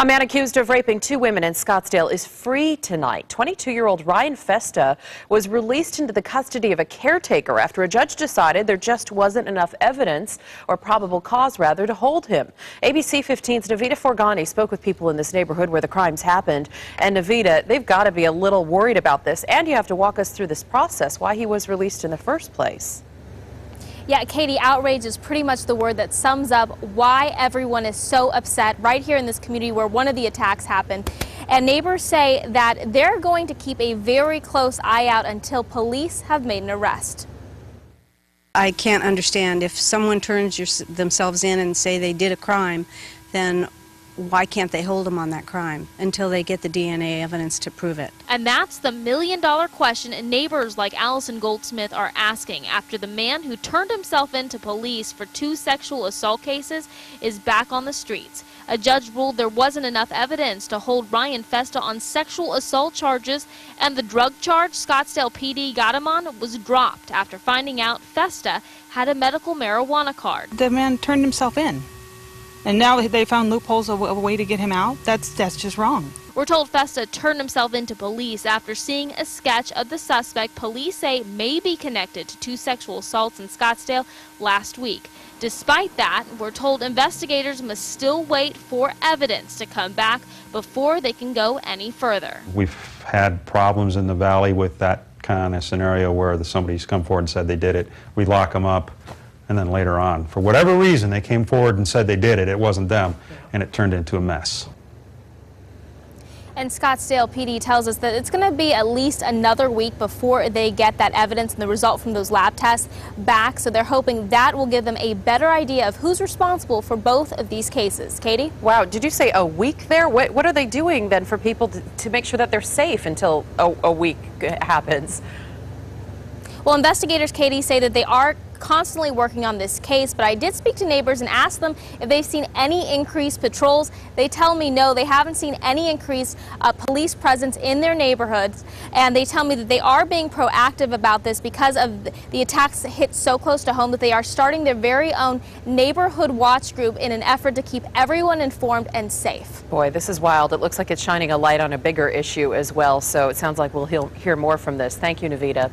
A man accused of raping 2 women in Scottsdale is free tonight. 22-year-old Ryan Festa was released into the custody of a caretaker after a judge decided there just wasn't enough evidence, or probable cause rather, to hold him. ABC 15's Navita Forgani spoke with people in this neighborhood where the crimes happened. And Navita, they've got to be a little worried about this, and you have to walk us through this process, why he was released in the first place. Yeah, Katie, outrage is pretty much the word that sums up why everyone is so upset right here in this community where one of the attacks happened. And neighbors say that they're going to keep a very close eye out until police have made an arrest. I can't understand if someone turns themselves in and say they did a crime, then why can't they hold them on that crime until they get the DNA evidence to prove it? And that's the million-dollar question neighbors like Allison Goldsmith are asking after the man who turned himself in to police for 2 sexual assault cases is back on the streets. A judge ruled there wasn't enough evidence to hold Ryan Festa on sexual assault charges, and the drug charge Scottsdale PD got him on was dropped after finding out Festa had a medical marijuana card. The man turned himself in. And now they found loopholes of a way to get him out. That's just wrong. We're told Festa turned himself into police after seeing a sketch of the suspect police say may be connected to 2 sexual assaults in Scottsdale last week. Despite that, we're told investigators must still wait for evidence to come back before they can go any further. We've had problems in the valley with that kind of scenario where somebody's come forward and said they did it. We lock them up. And then later on, for whatever reason, they came forward and said they did it. It wasn't them, and it turned into a mess. And Scottsdale PD tells us that it's going to be at least another week before they get that evidence and the result from those lab tests back. So they're hoping that will give them a better idea of who's responsible for both of these cases. Katie? Wow, did you say a week there? What are they doing then for people to make sure that they're safe until a week happens? Well, investigators, Katie, say that they are constantly working on this case, but I did speak to neighbors and asked them if they've seen any increased patrols. They tell me no, they haven't seen any increased police presence in their neighborhoods, and they tell me that they are being proactive about this because of the attacks that hit so close to home, that they are starting their very own neighborhood watch group in an effort to keep everyone informed and safe. Boy, this is wild. It looks like it's shining a light on a bigger issue as well, so it sounds like we'll hear more from this. Thank you, Navita.